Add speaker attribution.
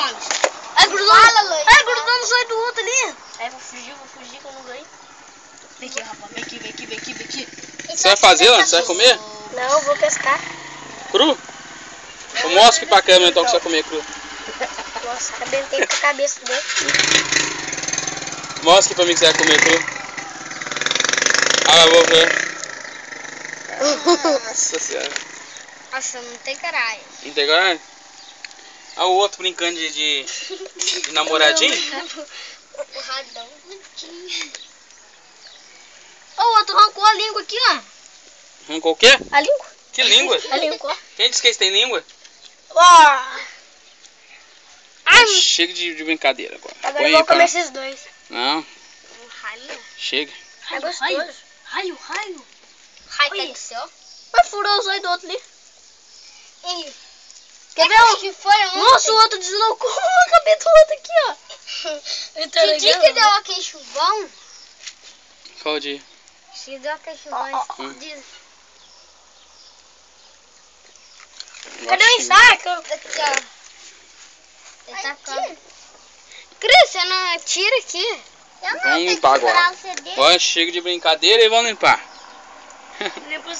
Speaker 1: Gomes.
Speaker 2: Ai, grudou. Ai, grudou no zóio do outro ali.
Speaker 1: Aí vou fugir que eu não ganho. Vem aqui, rapaz. Vem aqui.
Speaker 3: Você vai fazer, Ana? Você vai comer?
Speaker 2: Não, vou pescar.
Speaker 3: Cru? Eu mostro aqui pra câmera então que você vai comer cru.
Speaker 2: Nossa, arrebentei com a cabeça dele.
Speaker 3: Mostra aqui pra mim que você vai comer cru. Ah, eu vou ver. Nossa senhora.
Speaker 2: Nossa, não tem caralho.
Speaker 3: Não tem coragem? Ah, o outro brincando de namoradinho?
Speaker 2: O radão. Ó, o outro arrancou a língua aqui, ó.
Speaker 3: Arrancou o quê?
Speaker 2: A língua?
Speaker 3: Que língua?
Speaker 2: A língua.
Speaker 3: Quem disse que eles têm língua?
Speaker 2: Ó. Ai,
Speaker 3: Chega de brincadeira agora.
Speaker 2: agora eu vou comer esses dois.
Speaker 3: Não,
Speaker 2: Raio.
Speaker 3: chega.
Speaker 2: É gostoso.
Speaker 1: Raio.
Speaker 2: Raio
Speaker 1: Olha.
Speaker 2: do céu. Vai furar os olhos do outro ali.
Speaker 1: Ih,
Speaker 2: Quer ver um?
Speaker 1: que foi ontem?
Speaker 2: Nossa, o outro deslocou a cabeça do outro aqui, ó.
Speaker 1: Que dia que deu aquele chuvão?
Speaker 3: Qual dia?
Speaker 1: Se deu aquele chuvão.
Speaker 2: Cadê o ensaco?
Speaker 1: Aqui, ó. Ele tá com...
Speaker 2: Cris, você não tira aqui.
Speaker 1: Eu não
Speaker 3: Vamos
Speaker 1: tenho
Speaker 3: limpar
Speaker 1: que segurar
Speaker 3: agora.
Speaker 1: o CD.
Speaker 3: Agora chega de brincadeira e vamos limpar.
Speaker 2: Limpa